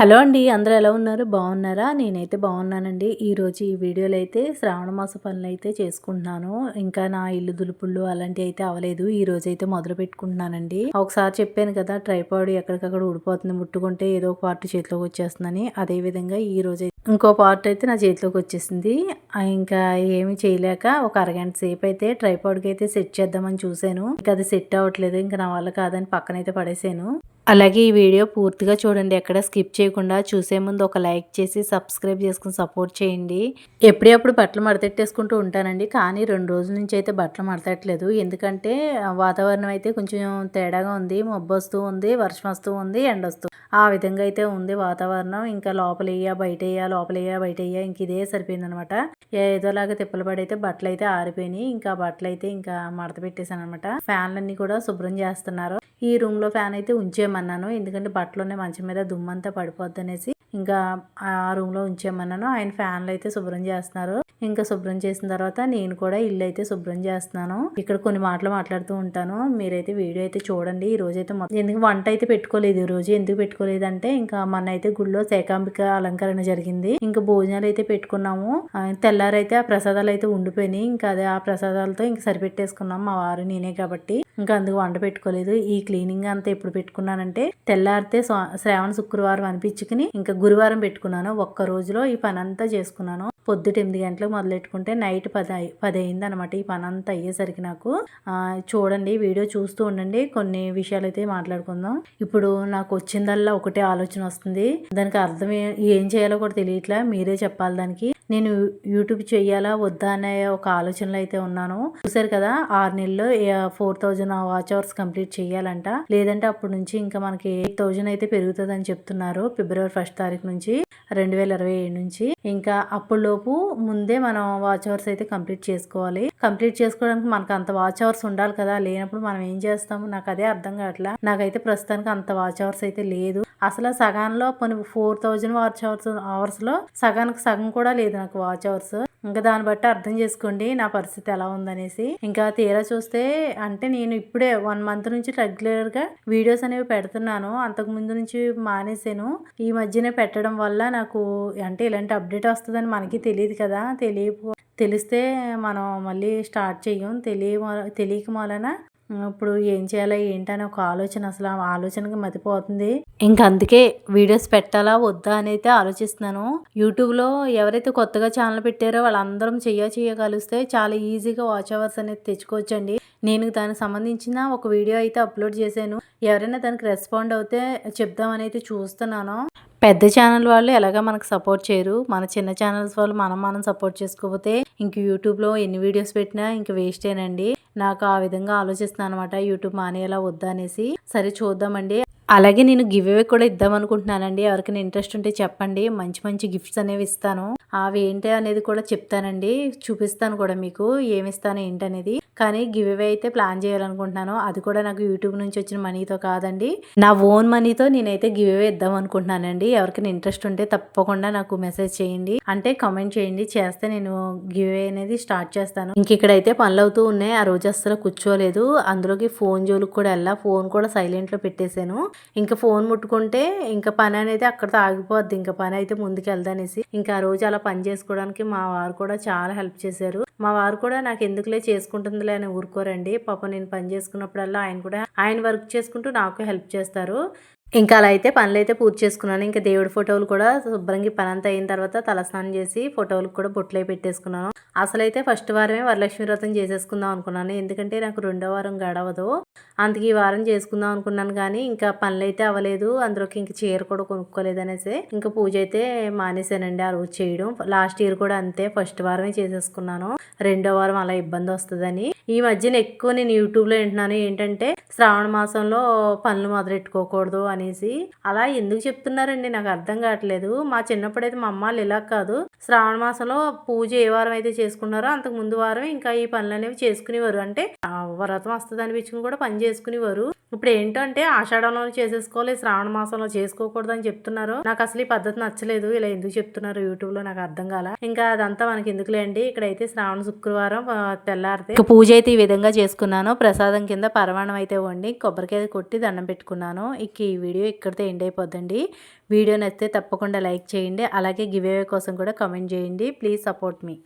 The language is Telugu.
హలో అండి. అందరూ ఎలా ఉన్నారు? బాగున్నారా? నేనైతే బాగున్నానండి. ఈరోజు ఈ వీడియోలో అయితే శ్రావణ మాస పనులైతే చేసుకుంటున్నాను. ఇంకా నా ఇల్లు దులుపుళ్ళు అలాంటివి అయితే అవ్వలేదు. ఈ రోజు అయితే మొదలు పెట్టుకుంటున్నానండి. ఒకసారి చెప్పాను కదా, ట్రైపాడ్ ఎక్కడికక్కడ ఊడిపోతుంది, ముట్టుకుంటే ఏదో ఒక పార్ట్ చేతిలోకి వచ్చేస్తుందని. అదే విధంగా ఈ రోజు ఇంకో పార్ట్ అయితే నా చేతిలోకి వచ్చేసింది. ఇంకా ఏమి చేయలేక ఒక అరగంట సేపు అయితే ట్రైపాడ్కి అయితే సెట్ చేద్దామని చూశాను. ఇంకా అది సెట్ అవ్వట్లేదు. ఇంకా నా వల్ల కాదని పక్కనైతే పడేసాను. అలాగే ఈ వీడియో పూర్తిగా చూడండి, ఎక్కడ స్కిప్ చేయకుండా. చూసే ముందు ఒక లైక్ చేసి సబ్స్క్రైబ్ చేసుకుని సపోర్ట్ చేయండి. ఎప్పుడప్పుడు బట్టలు మడతెట్టేసుకుంటూ ఉంటానండి, కానీ 2 రోజుల నుంచి అయితే బట్టలు మడతెట్టలేదు. ఎందుకంటే వాతావరణం అయితే కొంచెం తేడాగా ఉంది. మబ్బు వస్తూ ఉంది, వర్షం వస్తూ ఉంది, ఎండ వస్తూ ఆ విధంగా అయితే ఉంది వాతావరణం. ఇంకా లోపలయ్యా బయటయ్యా లోపలయ్యా బయటయ్యా ఇంక ఇదే సరిపోయింది అనమాట. ఏదోలాగా తిప్పలు పడైతే బట్టలు అయితే ఆరిపోయినాయి. ఇంకా బట్టలు అయితే ఇంకా మడత పెట్టేశాను అనమాట. ఫ్యాన్లన్నీ కూడా శుభ్రం చేస్తున్నారు. ఈ రూమ్ లో ఫ్యాన్ అయితే ఉంచేయమన్నాను, ఎందుకంటే బట్టలునే మంచం మీద దుమ్మంతా పడిపోద్ది అనేసి ఇంకా ఆ రూమ్ లో ఉంచేయమన్నాను. ఆయన ఫ్యాన్లు అయితే శుభ్రం చేస్తున్నారు. ఇంకా శుభ్రం చేసిన తర్వాత నేను కూడా ఇల్లు అయితే శుభ్రం చేస్తున్నాను. ఇక్కడ కొన్ని మాటలు మాట్లాడుతూ ఉంటాను, మీరైతే వీడియో అయితే చూడండి. ఈ రోజు అయితే ఎందుకు వంట అయితే పెట్టుకోలేదు. ఈ రోజు ఎందుకు పెట్టుకోలేదు అంటే, ఇంకా మన అయితే గుడిలో శేకాంబిక అలంకరణ జరిగింది. ఇంకా భోజనాలు అయితే పెట్టుకున్నాము. తెల్లారైతే ఆ ప్రసాదాలు అయితే ఉండిపోయినాయి. ఇంకా అదే ఆ ప్రసాదాలతో ఇంకా సరిపెట్టేసుకున్నాం మా వారు నేనే కాబట్టి. ఇంకా అందుకు వంట పెట్టుకోలేదు. ఈ క్లీనింగ్ అంతా ఎప్పుడు పెట్టుకున్నానంటే, తెల్లారితే శ్రావణ శుక్రవారం అనిపించుకుని ఇంకా గురువారం పెట్టుకున్నాను. ఒక్క రోజులో ఈ పని అంతా చేసుకున్నాను. పొద్దుట 8 గంటలకు మొదలెట్టుకుంటే నైట్ 10 అయింది అనమాట ఈ పని అంతా అయ్యేసరికి నాకు. చూడండి, వీడియో చూస్తూ ఉండండి, కొన్ని విషయాలు అయితే మాట్లాడుకుందాం. ఇప్పుడు నాకు వచ్చిందల్లా ఒకటే ఆలోచన వస్తుంది. దానికి అర్థం ఏం చేయాలో కూడా తెలియట్లా. మీరే చెప్పాలి దానికి. నేను యూట్యూబ్ చెయ్యాలా వద్దా అనే ఒక ఆలోచనలో అయితే ఉన్నాను. చూసారు కదా, 6 నెలల్లో 4000 వాచ్ అవర్స్ కంప్లీట్ చెయ్యాలంట. లేదంటే అప్పటి నుంచి ఇంకా మనకి 8000 అయితే పెరుగుతుంది అని చెప్తున్నారు. ఫిబ్రవరి 1 తారీఖు నుంచి 2027 నుంచి. ఇంకా అప్పటిలోపు ముందే మనం వాచ్ అవర్స్ అయితే కంప్లీట్ చేసుకోవాలి. కంప్లీట్ చేసుకోవడానికి మనకు అంత వాచ్ అవర్స్ ఉండాలి కదా. లేనప్పుడు మనం ఏం చేస్తాము? నాకు అదే అర్థం కావట్లా. నాకైతే ప్రస్తుతానికి అంత వాచ్ అవర్స్ అయితే లేదు. అసలు సగాన్లో 4000 వాచ్ అవర్స్ లో సగానికి సగం కూడా లేదు నాకు వాచ్ అవర్స్. ఇంకా దాన్ని బట్టి అర్థం చేసుకోండి నా పరిస్థితి ఎలా ఉందనేసి. ఇంకా తీరా చూస్తే అంటే నేను ఇప్పుడే 1 మంత్ నుంచి రెగ్యులర్ గా వీడియోస్ అనేవి పెడుతున్నాను. అంతకు ముందు నుంచి మానేసాను. ఈ మధ్యనే పెట్టడం వల్ల నాకు అంటే ఇలాంటి అప్డేట్ వస్తుందని మనకి తెలియదు కదా. తెలిస్తే మనం మళ్ళీ స్టార్ట్ చెయ్యం. తెలియక వలన ఇప్పుడు ఏం చేయాలా ఏంటనే ఒక ఆలోచన, అసలు ఆ ఆలోచనకి మతిపోతుంది. ఇంకా అందుకే వీడియోస్ పెట్టాలా వద్దా అని అయితే ఆలోచిస్తున్నాను. యూట్యూబ్లో ఎవరైతే కొత్తగా ఛానల్ పెట్టారో వాళ్ళందరం చేయగలిస్తే చాలా ఈజీగా వాచ్ అవర్స్ అనేది తెచ్చుకోవచ్చండి. నేను దానికి సంబంధించిన ఒక వీడియో అయితే అప్లోడ్ చేశాను. ఎవరైనా దానికి రెస్పాండ్ అవుతే చెప్దామని అయితే చూస్తున్నాను. పెద్ద ఛానల్ వాళ్ళు ఎలాగా మనకు సపోర్ట్ చేయరు. మన చిన్న ఛానల్స్ వాళ్ళు మనం సపోర్ట్ చేసుకోకపోతే ఇంక యూట్యూబ్లో ఎన్ని వీడియోస్ పెట్టినా ఇంక వేస్టేనండి. నాకు ఆ విధంగా ఆలోచిస్తున్నాను అనమాట, యూట్యూబ్ మానేయాలా వద్దా అనేసి. సరే చూద్దామండి. అలాగే నేను గివ్ అవే కూడా ఇద్దాం అనుకుంటున్నానండి. ఎవరికైనా ఇంట్రెస్ట్ ఉంటే చెప్పండి, మంచి మంచి గిఫ్ట్స్ అనేవి ఇస్తాను. అవి ఏంటి అనేది కూడా చెప్తానండి, చూపిస్తాను కూడా మీకు ఏమి ఇస్తాను ఏంటనేది. కానీ గివ్ అవే అయితే ప్లాన్ చేయాలనుకుంటున్నాను. అది కూడా నాకు యూట్యూబ్ నుంచి వచ్చిన మనీతో కాదండి, నా ఓన్ మనీతో నేనైతే గివ్ అవే ఇద్దాం అనుకుంటున్నానండి. ఎవరికైనా ఇంట్రెస్ట్ ఉంటే తప్పకుండా నాకు మెసేజ్ చేయండి, అంటే కామెంట్ చేయండి. చేస్తే నేను గివ్ అవే అనేది స్టార్ట్ చేస్తాను. ఇంక ఇక్కడైతే పనులు అవుతూ ఉన్నాయి. ఆ రోజు అస్సలు కూర్చోలేదు. అందులోకి ఫోన్ జోలికి కూడా వెళ్ళా. ఫోన్ కూడా సైలెంట్ లో పెట్టేశాను. ఇంకా ఫోన్ ముట్టుకుంటే ఇంకా పని అనేది అక్కడితో ఆగిపోద్ది. ఇంకా పని అయితే ముందుకు వెళ్దనేసి ఇంకా ఆ రోజు అలా పని చేసుకోవడానికి మా వారు కూడా చాలా హెల్ప్ చేశారు. మా వారు కూడా నాకు ఎందుకులే చేసుకుంటుందిలే అని ఊరుకోరండి. పాపం నేను పని చేసుకున్నప్పుడల్లా ఆయన వర్క్ చేసుకుంటూ నాకు హెల్ప్ చేస్తారు. ఇంకా అలా అయితే పనులు అయితే పూర్తి చేసుకున్నాను. ఇంకా దేవుడి ఫోటోలు కూడా శుభ్రంగా పని అంతా అయిన తర్వాత తలస్నానం చేసి ఫోటోలకు కూడా బొట్లే పెట్టేసుకున్నాను. అసలైతే ఫస్ట్ వారమే వరలక్ష్మి వ్రతం చేసేసుకుందాం అనుకున్నాను, ఎందుకంటే నాకు 2వ వారం గడవదు. అందుకే ఈ వారం చేసుకుందాం అనుకున్నాను, కానీ ఇంకా పనులు అయితే అవ్వలేదు. అందులోకి ఇంక చీర కూడా కొనుక్కోలేదు అనేసి ఇంకా పూజ అయితే మానేశానండి ఆ రోజు చేయడం. లాస్ట్ ఇయర్ కూడా అంతే, ఫస్ట్ వారమే చేసేసుకున్నాను. 2వ వారం అలా ఇబ్బంది వస్తుందని. ఈ మధ్యన ఎక్కువ నేను యూట్యూబ్ లో వింటున్నాను ఏంటంటే, శ్రావణ మాసంలో పనులు మొదలెట్టుకోకూడదు అనేసి. అలా ఎందుకు చెప్తున్నారండి నాకు అర్థం కావట్లేదు. మా చిన్నప్పుడైతే మా అమ్మాళ్ళు ఇలా కాదు, శ్రావణ మాసంలో పూజ ఏ వారం అయితే చేసుకున్నారో అంతకు ముందు వారం ఇంకా ఈ పనులు అనేవి చేసుకునేవారు. అంటే వ్రతం వస్తుంది అనిపించుకుని కూడా పని చేసుకునేవారు. ఇప్పుడు ఏంటంటే ఆషాఢంలో చేసేసుకోవాలి, శ్రావణ మాసంలో చేసుకోకూడదు అని చెప్తున్నారు. నాకు అసలు ఈ పద్ధతి నచ్చలేదు. ఇలా ఎందుకు చెప్తున్నారు యూట్యూబ్ లో నాకు అర్థం కాల. ఇంకా అదంతా మనకి ఎందుకులేండి. ఇక్కడైతే శ్రావణ శుక్రవారం తెల్లారితే పూజ అయితే ఈ విధంగా చేసుకున్నాను. ప్రసాదం కింద పరమాణం అయితే వండి కొబ్బరికాయ కొట్టి దండం పెట్టుకున్నాను. ఇక ఈ వీడియో ఇక్కడితో ఎండ్ అయిపోద్దండి. వీడియో నచ్చితే తప్పకుండా లైక్ చేయండి. అలాగే గివ్ అవే కోసం కూడా కామెంట్ చేయండి. Please support me.